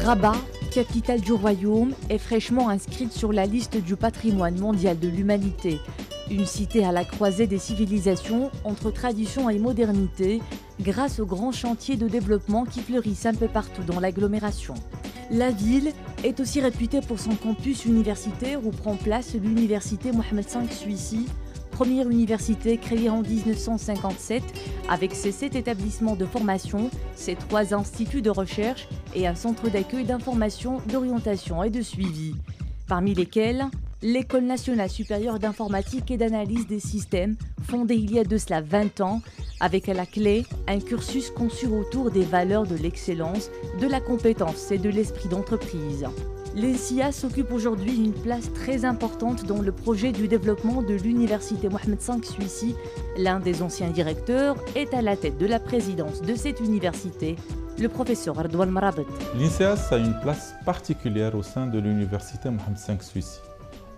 Rabat, capitale du royaume, est fraîchement inscrite sur la liste du patrimoine mondial de l'humanité. Une cité à la croisée des civilisations, entre tradition et modernité, grâce aux grands chantiers de développement qui fleurissent un peu partout dans l'agglomération. La ville est aussi réputée pour son campus universitaire où prend place l'université Mohamed V Suissi, première université créée en 1957 avec ses 7 établissements de formation, ses 3 instituts de recherche et un centre d'accueil d'information, d'orientation et de suivi. Parmi lesquels, l'École nationale supérieure d'informatique et d'analyse des systèmes, fondée il y a de cela 20 ans, avec à la clé un cursus conçu autour des valeurs de l'excellence, de la compétence et de l'esprit d'entreprise. L'ENSIAS occupe aujourd'hui une place très importante dans le projet du développement de l'université Mohamed V Suissi. L'un des anciens directeurs est à la tête de la présidence de cette université, le professeur Ardouane Marabet. L'INSEAS a une place particulière au sein de l'université Mohamed V Suissi.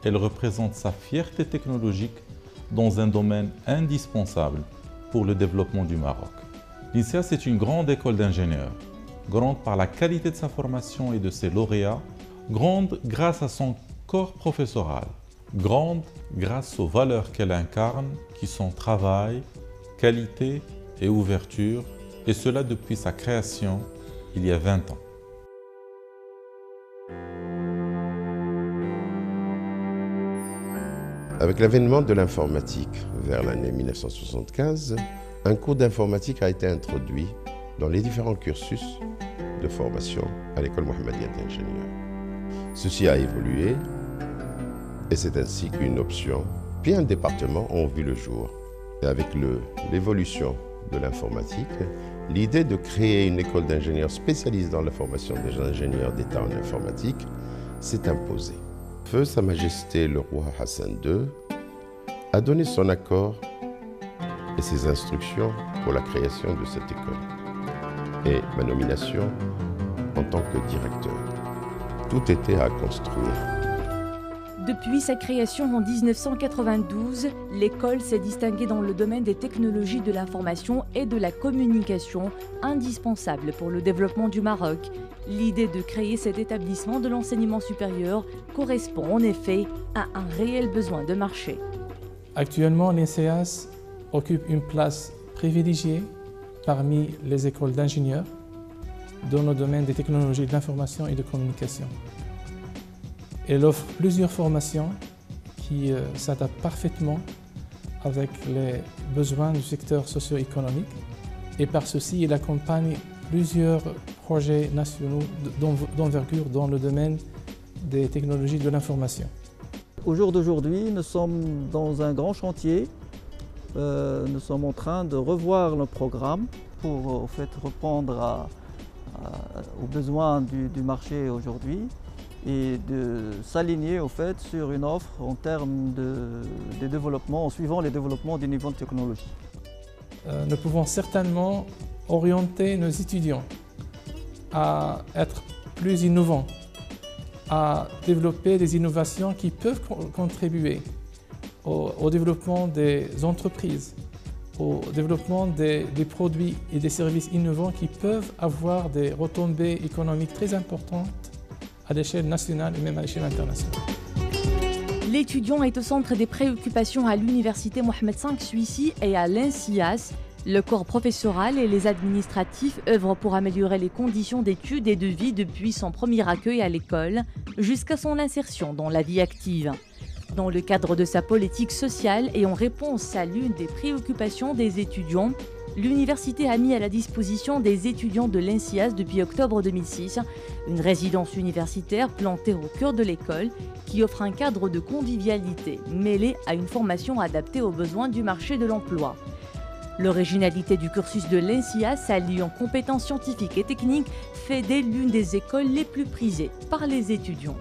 Elle représente sa fierté technologique dans un domaine indispensable pour le développement du Maroc. L'INSEAS est une grande école d'ingénieurs, grande par la qualité de sa formation et de ses lauréats, grande grâce à son corps professoral, grande grâce aux valeurs qu'elle incarne, qui sont travail, qualité et ouverture, et cela depuis sa création il y a 20 ans. Avec l'avènement de l'informatique vers l'année 1975, un cours d'informatique a été introduit dans les différents cursus de formation à l'école mohammedienne d'ingénieurs. Ceci a évolué et c'est ainsi qu'une option puis un département ont vu le jour. Et avec l'évolution de l'informatique, l'idée de créer une école d'ingénieurs spécialisée dans la formation des ingénieurs d'État en informatique s'est imposée. Feu Sa Majesté le roi Hassan II a donné son accord et ses instructions pour la création de cette école et ma nomination en tant que directeur. Tout était à construire. Depuis sa création en 1992, l'école s'est distinguée dans le domaine des technologies de l'information et de la communication, indispensables pour le développement du Maroc. L'idée de créer cet établissement de l'enseignement supérieur correspond en effet à un réel besoin de marché. Actuellement, l'INSEAS occupe une place privilégiée parmi les écoles d'ingénieurs dans le domaine des technologies de l'information et de communication. Elle offre plusieurs formations qui s'adaptent parfaitement avec les besoins du secteur socio-économique et par ceci, elle accompagne plusieurs projets nationaux d'envergure dans le domaine des technologies de l'information. Au jour d'aujourd'hui, nous sommes dans un grand chantier. Nous sommes en train de revoir le programme pour répondre aux besoins du marché aujourd'hui et de s'aligner sur une offre en termes de développement, en suivant les développements du niveau de technologie. Nous pouvons certainement orienter nos étudiants à être plus innovants, à développer des innovations qui peuvent contribuer au développement des entreprises, au développement des produits et des services innovants qui peuvent avoir des retombées économiques très importantes à l'échelle nationale et même à l'échelle internationale. L'étudiant est au centre des préoccupations à l'université Mohamed V Suissi et à l'INSIAS. Le corps professoral et les administratifs œuvrent pour améliorer les conditions d'études et de vie depuis son premier accueil à l'école jusqu'à son insertion dans la vie active. Dans le cadre de sa politique sociale et en réponse à l'une des préoccupations des étudiants, l'université a mis à la disposition des étudiants de l'INSIAS depuis octobre 2006 une résidence universitaire plantée au cœur de l'école qui offre un cadre de convivialité mêlé à une formation adaptée aux besoins du marché de l'emploi. L'originalité du cursus de l'INSIAS, alliant compétences scientifiques et techniques, fait d'elle l'une des écoles les plus prisées par les étudiants.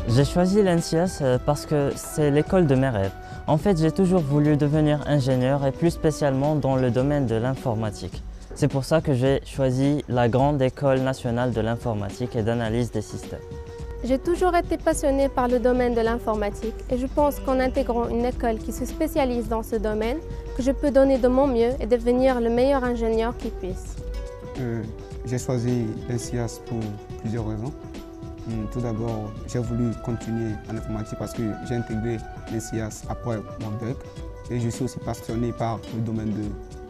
J'ai choisi l'INSIAS parce que c'est l'école de mes rêves. En fait, j'ai toujours voulu devenir ingénieur et plus spécialement dans le domaine de l'informatique. C'est pour ça que j'ai choisi la Grande École nationale de l'informatique et d'analyse des systèmes. J'ai toujours été passionnée par le domaine de l'informatique et je pense qu'en intégrant une école qui se spécialise dans ce domaine, que je peux donner de mon mieux et devenir le meilleur ingénieur qui puisse. J'ai choisi l'INSIAS pour plusieurs raisons. Tout d'abord, j'ai voulu continuer en informatique parce que j'ai intégré l'INSIAS après mon DEC et je suis aussi passionné par le domaine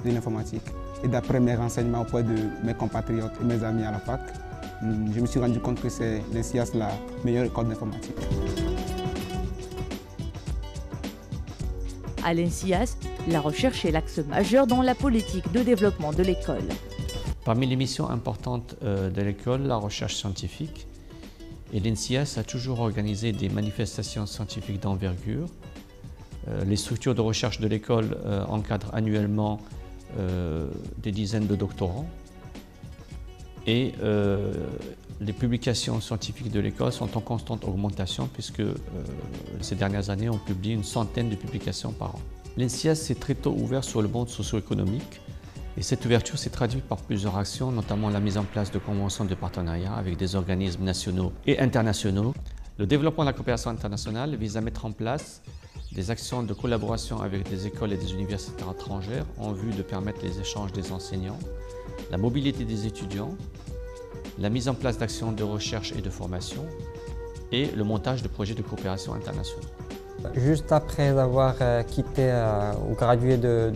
de l'informatique. Et d'après mes renseignements auprès de mes compatriotes et mes amis à la fac, je me suis rendu compte que c'est l'INSIAS la meilleure école d'informatique. À l'INSIAS, la recherche est l'axe majeur dans la politique de développement de l'école. Parmi les missions importantes de l'école, la recherche scientifique. Et l'INSIAS a toujours organisé des manifestations scientifiques d'envergure. Les structures de recherche de l'école encadrent annuellement des dizaines de doctorants. Et les publications scientifiques de l'école sont en constante augmentation puisque ces dernières années, on publie une centaine de publications par an. L'INSIAS s'est très tôt ouvert sur le monde socio-économique et cette ouverture s'est traduite par plusieurs actions, notamment la mise en place de conventions de partenariat avec des organismes nationaux et internationaux. Le développement de la coopération internationale vise à mettre en place des actions de collaboration avec des écoles et des universités étrangères en vue de permettre les échanges des enseignants, la mobilité des étudiants, la mise en place d'actions de recherche et de formation et le montage de projets de coopération internationaux. Juste après avoir quitté ou gradué de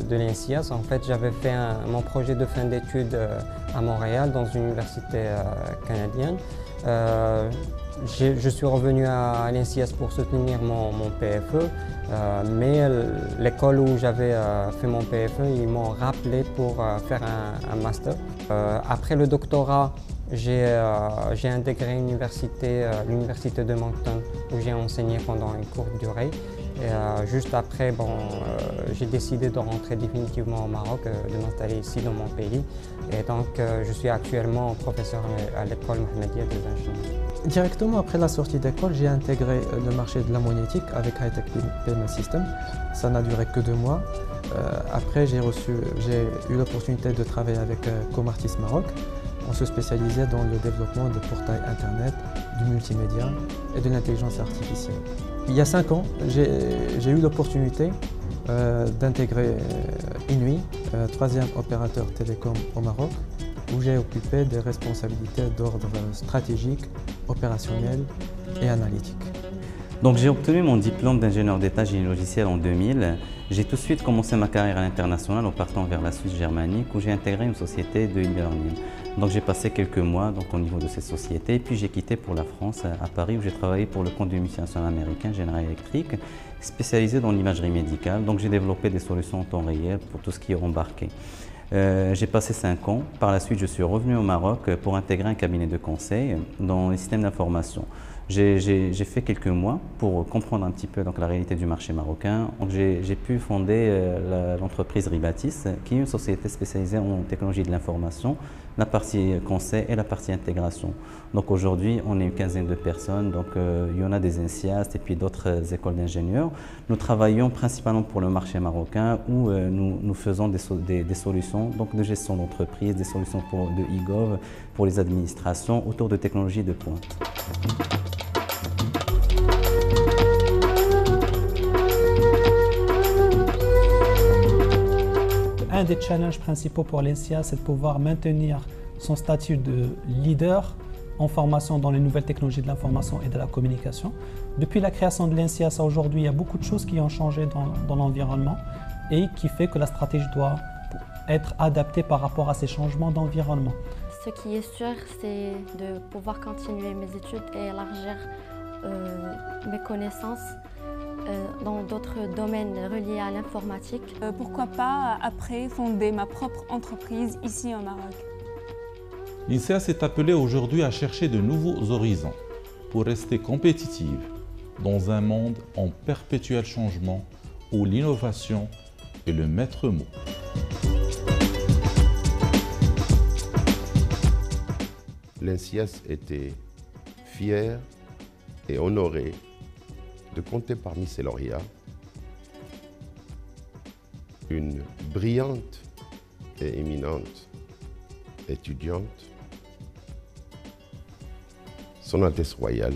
l'INSIAS, en fait, j'avais fait mon projet de fin d'études à Montréal, dans une université canadienne. Je suis revenu à l'INSIAS pour soutenir mon PFE, mais l'école où j'avais fait mon PFE, ils m'ont rappelé pour faire un master. Après le doctorat, j'ai intégré l'université de Moncton où j'ai enseigné pendant une courte durée. Et juste après, j'ai décidé de rentrer définitivement au Maroc, de m'installer ici dans mon pays. Et donc, je suis actuellement professeur à l'école Mohammedia des ingénieurs. Directement après la sortie d'école, j'ai intégré le marché de la monétique avec Hightech Payment System. Ça n'a duré que 2 mois. Après, j'ai eu l'opportunité de travailler avec Comartis Maroc. On se spécialisait dans le développement de portails Internet, du multimédia et de l'intelligence artificielle. Il y a 5 ans, j'ai eu l'opportunité d'intégrer Inouï, 3e opérateur télécom au Maroc, où j'ai occupé des responsabilités d'ordre stratégique, opérationnel et analytique. Donc j'ai obtenu mon diplôme d'ingénieur d'état génie logiciel en 2000. J'ai tout de suite commencé ma carrière à l'international en partant vers la Suisse germanique où j'ai intégré une société de e-learning. Donc j'ai passé quelques mois au niveau de cette société, puis j'ai quitté pour la France à Paris où j'ai travaillé pour le compte du multinational américain General Electric, spécialisé dans l'imagerie médicale. Donc j'ai développé des solutions en temps réel pour tout ce qui est embarqué. J'ai passé 5 ans. Par la suite, je suis revenu au Maroc pour intégrer un cabinet de conseil dans les systèmes d'information. J'ai fait quelques mois pour comprendre un petit peu la réalité du marché marocain. J'ai pu fonder l'entreprise Ribatis, qui est une société spécialisée en technologie de l'information, la partie conseil et la partie intégration. Donc aujourd'hui, on est une quinzaine de personnes. Donc il y en a des INSIAS et puis d'autres écoles d'ingénieurs. Nous travaillons principalement pour le marché marocain où nous faisons des solutions de gestion d'entreprise, des solutions de e-gov pour les administrations autour de technologies de pointe. Un des challenges principaux pour l'INSIAS, c'est de pouvoir maintenir son statut de leader en formation dans les nouvelles technologies de l'information et de la communication. Depuis la création de l'INSIAS à aujourd'hui, il y a beaucoup de choses qui ont changé dans l'environnement et qui fait que la stratégie doit être adaptée par rapport à ces changements d'environnement. Ce qui est sûr, c'est de pouvoir continuer mes études et élargir mes connaissances dans d'autres domaines reliés à l'informatique. Pourquoi pas, après, fonder ma propre entreprise ici au Maroc. L'INSIAS est appelée aujourd'hui à chercher de nouveaux horizons pour rester compétitive dans un monde en perpétuel changement où l'innovation est le maître mot. L'INSIAS était fier et honoré de compter parmi ses lauréats une brillante et éminente étudiante, Son Altesse Royale,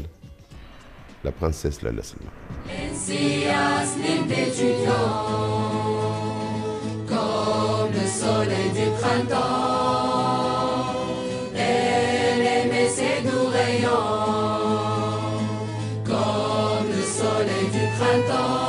la princesse Lalla Salma. l'INSIAS, l'hymne d'étudiants, comme le soleil du printemps. printemps.